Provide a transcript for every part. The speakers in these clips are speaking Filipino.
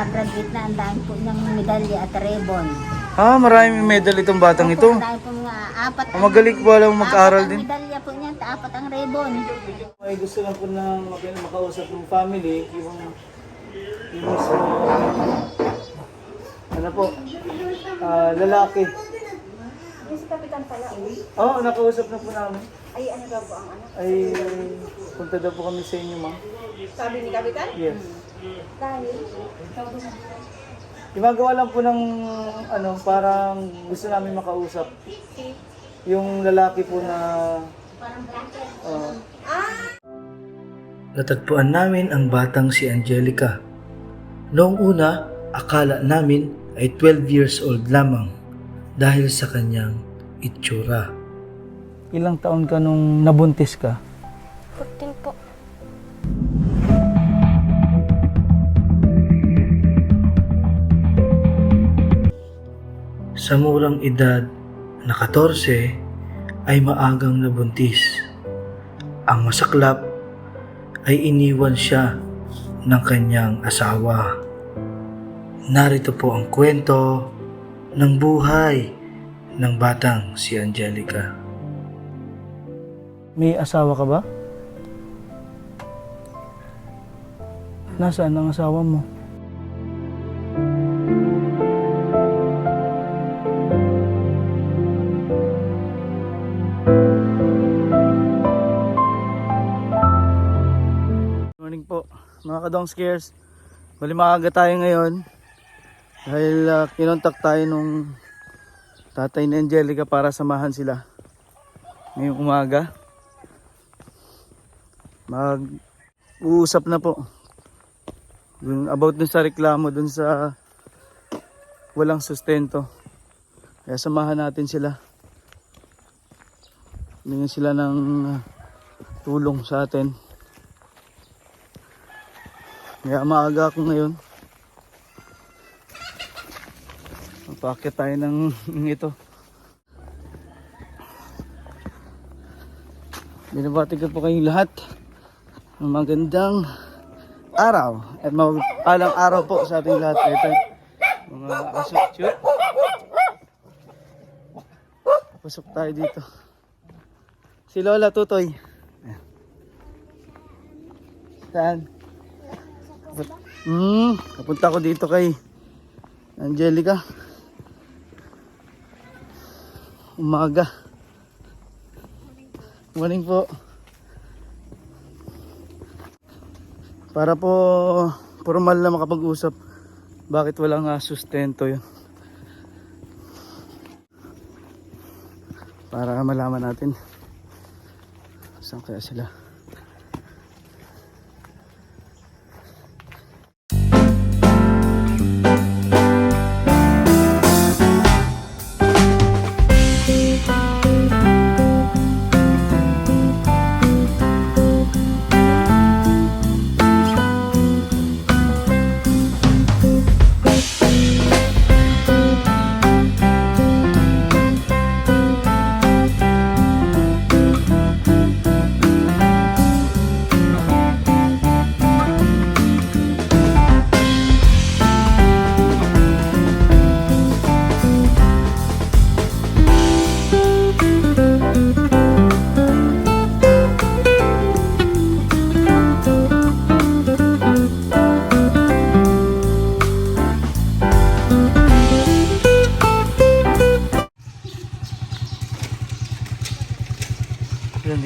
nakagraduate na, ang dami po ng medalya at ribbon. Ah, maraming medal itong batang Opo, ito. ang dami po mga apat. Magaling po alam mag-aral apat din. ang medalya po niyan, apat ang ribbon. May gusto lang po na makausap ng family, yung mismo, ano po, lalaki. Yung si Kapitan pala, Oo, nakausap na po namin. ay ano daw po ang anak? Ay, punta daw po kami sa inyo, ma'am. Sabi ni Kapitan? Yes. Dahil, Gumagawa lang po ng, parang gusto namin makausap. Yung lalaki po na, Natagpuan namin ang batang si Angelica. Noong una, akala namin ay 12 years old lamang dahil sa kanyang itsura. Ilang taon ka nung nabuntis ka? 14 po. Sa murang edad na 14 ay maagang nabuntis. Ang masaklap ay iniwan siya ng kanyang asawa. Narito po ang kwento ng buhay ng batang si Angelica. May asawa ka ba? Nasaan ang asawa mo? Morning po mga kadong scares. Bali maaga tayo ngayon dahil kinontak tayo nung tatay ni Angelica para samahan sila ngayong umaga. Mag-uusap na po about dun sa reklamo dun sa walang sustento. Kaya samahan natin sila. Bigyan sila ng tulong sa atin. Kaya maaga ako ngayon. Magpakit tayo ng ito. Binabati ko po kayong lahat. Magandang araw. At mapagpalang araw po sa ating lahat. Ito mga aso. Shoot. Pasok tayo dito. Si Lola Tutoy. Saan? Kapunta ko dito kay Angelica. Umaga. Morning po. Para po formal na makapag-usap. Bakit walang sustento yun? Para malaman natin saan kaya sila.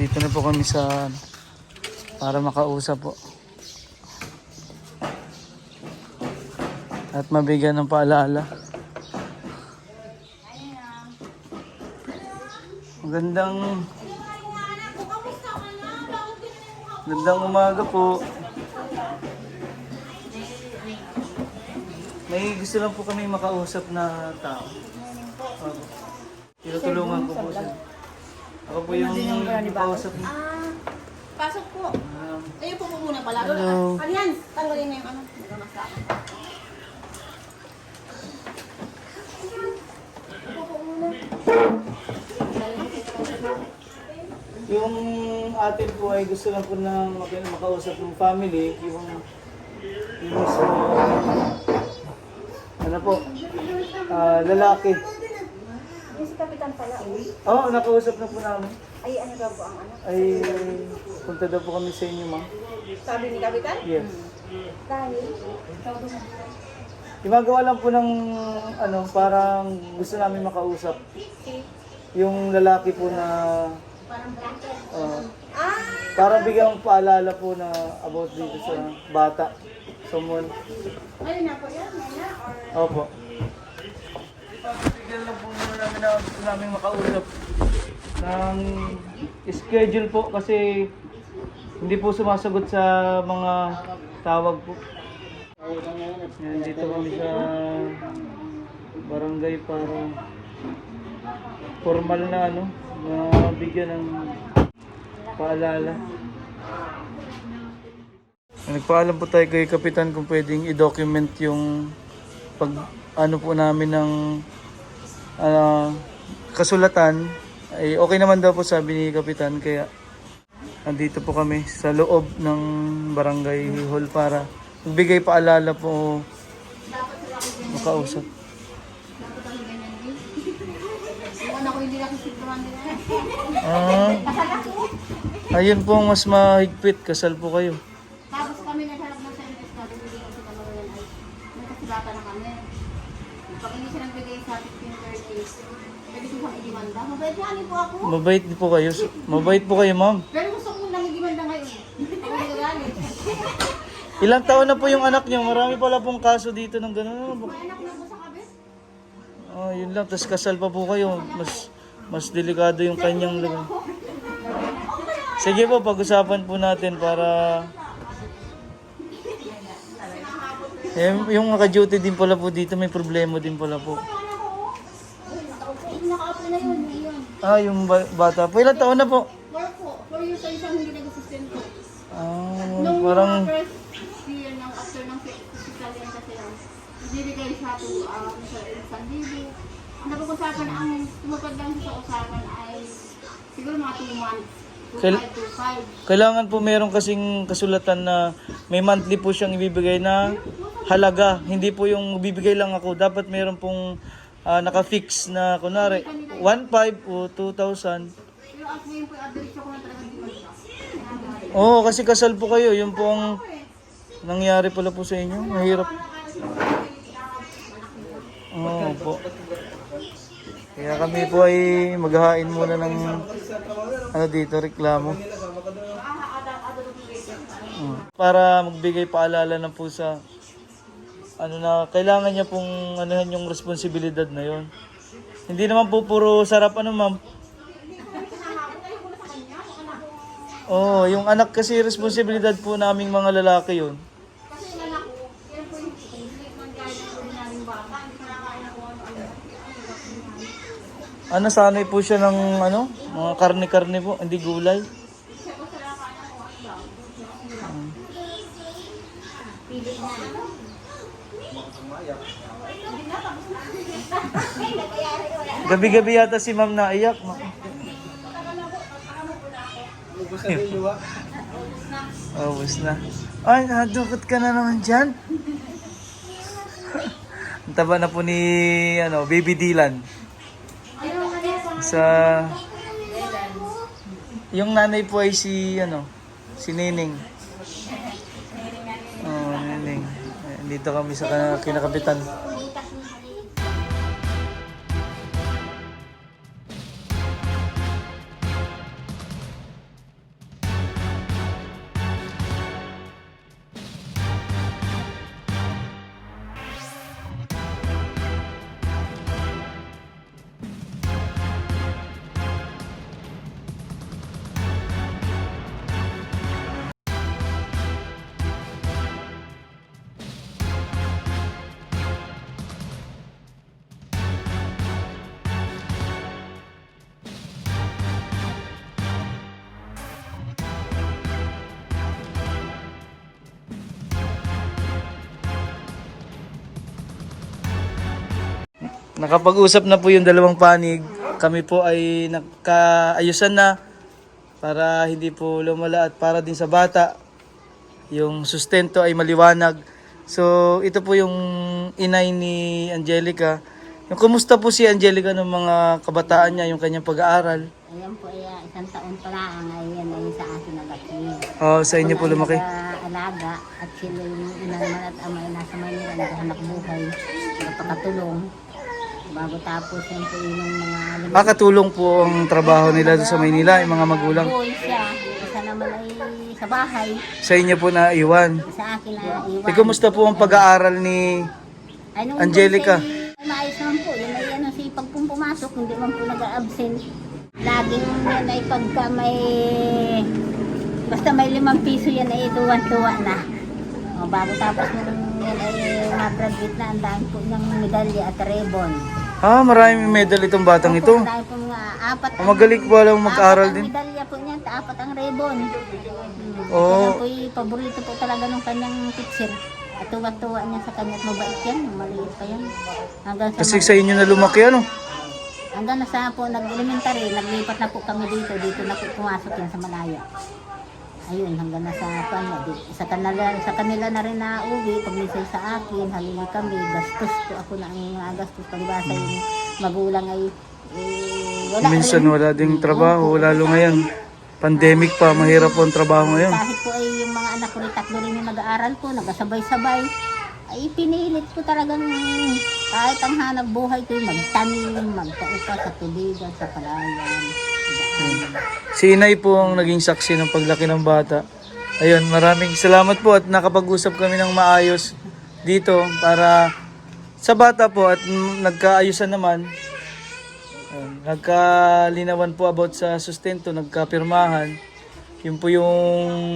Dito na po kami sa para makausap po at mabigyan ng paalala. Magandang umaga po. May gusto lang po kami makausap na tao. Tinutulungan ko po siya. Ako po yung kausap niyo. Pasok po. Ayun po muna pala. Hello. Alian, tanggalin na yung ano. Yung atin po ay gusto lang po na makausap ng family, yung mismo, Ano po? Lalaki. Yung si Kapitan pala. Oo, nakausap na po namin. Ay, ano daw po ang ano? Ay, punta daw po kami sa inyo, ma'am. Sabi ni Kapitan? Yes. Dahil, ikaw doon. Gumagawa lang po ng ano, parang gusto namin makausap. Yung lalaki po na Parang blanket. parang bigyan paalala po na about dito sa bata. Someone. Ayun na po yan, Nena, or... Opo. Bigyan lang po muna namin na gusto namin makausap ng schedule po kasi hindi po sumasagot sa mga tawag po. Yan, dito kami sa barangay para formal na ano, na bigyan ng paalala. Nagpaalam po tayo kay Kapitan kung pwedeng i-document yung pag ano po namin ng kasulatan. Ay okay naman daw po sabi ni Kapitan, kaya andito po kami sa loob ng barangay hall para magbigay paalala po makausap. Dapat ang ganyan din. Yung anak ko hindi nakisiptuhan nila. Kasal ako. Ayun po ang mas mahigpit, kasal po kayo. Tapos kami nagharap ng service na bibigyan ko sila mga yan ay may kasulatan na kami. Pag hindi siya nagbigay sa 15 days, pwede ko siyang idimanda. Mabait niya, po ako. Mabait po kayo. Mabait po kayo, ma'am. Pero gusto ko lang idimanda ngayon. Ako nagagalit. Ilang taon na po yung anak niyo? Marami pala pong kaso dito ng gano'n. May anak na po sa kabit. Oh, yun lang. Tapos kasal pa po kayo. Mas delikado yung kanyang lugar. Sige po, pag-usapan po natin para... yung naka-duty din pala po dito, may problema din pala po. Nakaapo na yun. Yung bata po. Ilang taon na po? 4 po. 4 years ay isang hindi nag-assistent ko. Nung Parang... first year ng after ng hospital yan kasi ibibigay siya to sa libo. Ang napag-usapan ang tumupad lang siya sa usapan ay siguro mga 2 months. 2.5. Kailangan po meron kasing kasulatan na may monthly po siyang ibibigay na halaga. Hindi po yung bibigay lang ako. Dapat meron pong naka-fix na kunwari 1,500 o 2,000. Pero at ngayon po i-average ako na talaga di ba siya? Oo, kasi kasal po kayo. Yun po ang nangyari pala po sa inyo. Mahirap. Oo po. Kaya kami po ay maghahain muna ng ano dito, reklamo. Para magbigay paalala na po sa ano na kailangan niya pong anuhan yung responsibilidad na yon. Hindi naman po puro sarap ano, ma'am. Oh, yung anak kasi responsibilidad po naming mga lalaki yon. Kasi yung anak ko, yan po yung late man kahit po namin bata. Hindi ko nakakain ako Ano, sanay po siya ng ano, mga karne-karne po, hindi gulay. Gabi-gabi yata si ma'am naiyak. Ubus na. Ay, nadukot ka na naman dyan. Ang taba na po ni Baby Dylan. Sa yung nanay po ay si Nining. Oh, Nining. Dito kami sa kinakapitan. Nakapag-usap na po yung dalawang panig. Kami po ay nagkaayusan na para hindi po lumala at para din sa bata yung sustento ay maliwanag So, ito po yung inay ni Angelica. Yung kumusta po si Angelica ng mga kabataan niya, yung kanyang pag-aaral? Ayan po, isang taon pa lang. Ayan ay sa akin nagaki. Oh, sa inyo po lumaki. Alaga at sila yung ina naman at ama ay nasa Manila, naghahanap buhay, napakatulong. Bago tapos yan po yung mga Katulong po ang trabaho nila doon sa Maynila, yung mga magulang. buhay siya. Isa naman ay sa bahay, Sa inyo po na iwan. sa akin na iwan. Kumusta po ang pagaaral ni Ay, nung Angelica? ay maayos naman po. Yun ay ano, sipag pong pumasok, hindi man po nag-absent. Laging yan ay pagka may, basta may 5 piso yan ay tuwan-tuwa na. O, bago tapos nung yan ay ma-graduate na, ang dami po ng medalya at ribbon. Maraming medal itong batang ito. Ang dami po mga apat. Magaling po alam mag-aral Apat ang din. medalya po niyan, 4 ang ribbon. Oo. Yan po yung paborito po talaga ng kanyang teacher. At tuwa-tuwa niya sa kanya at mabait yan, maliit pa yan. Hanggang sa Kasi sa inyo na lumaki ano? hanggang nasa po nag-elementary, naglipat na po kami dito na po pumasok yan sa Malaya. Ayun, hanggang nasa sa kanila na rin na uwi, pag minsan sa akin, halili kami, gastos po ako na ang gastos, palibasa yung magulang ay wala Minsan rin. wala ding trabaho, lalo ngayon. Pandemic pa, mahirap po ang trabaho ngayon. Kahit po ay yung mga anak ko rin, 3 rin yung nag-aaral po, nagasabay-sabay, ay pinilit ko talagang kahit ang hanap buhay ko, magtanim, magpaupa sa tubigan, sa palayan. Si Inay po ang naging saksi ng paglaki ng bata. Ayun, maraming salamat po at nakapag-usap kami ng maayos dito para sa bata po at nagkaayusan naman. Ayun, nagkalinawan po about sa sustento, nagkapirmahan. Yun po yung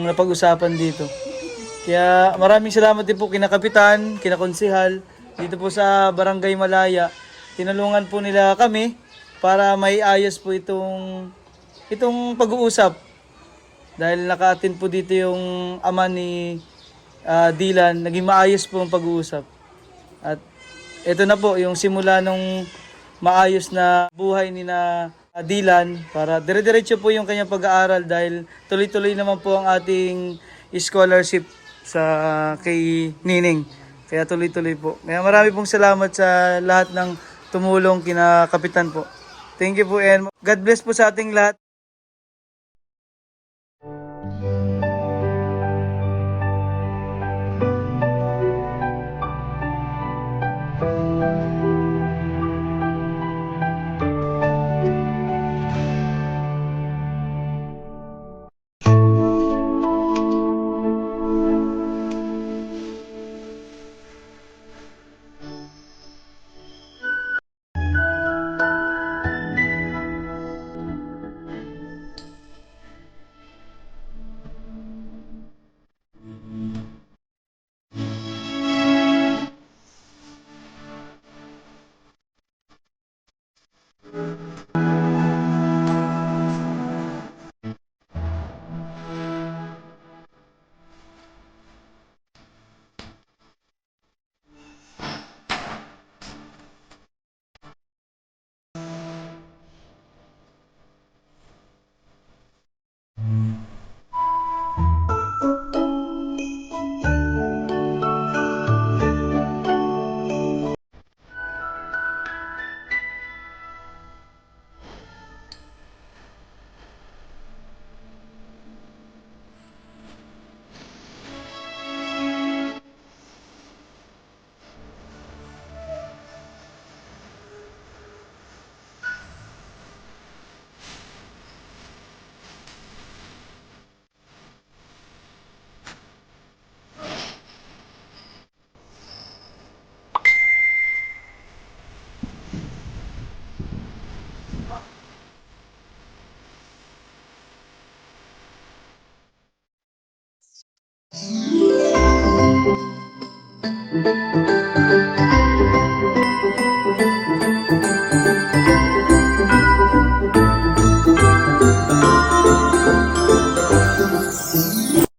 napag-usapan dito. Kaya maraming salamat din po kina Kapitan, kina Konsehal, dito po sa Barangay Malaya. Tinulungan po nila kami para may ayos po itong pag-uusap. Dahil naka-attend po dito yung ama ni Dylan, naging maayos po ang pag-uusap. At ito na po yung simula nung maayos na buhay ni na Dylan para dire-diretso po yung kanyang pag-aaral dahil tuloy-tuloy naman po ang ating scholarship sa kay Nining. Kaya tuloy-tuloy po. Kaya marami pong salamat sa lahat ng tumulong kina Kapitan po. Thank you po and God bless po sa ating lahat.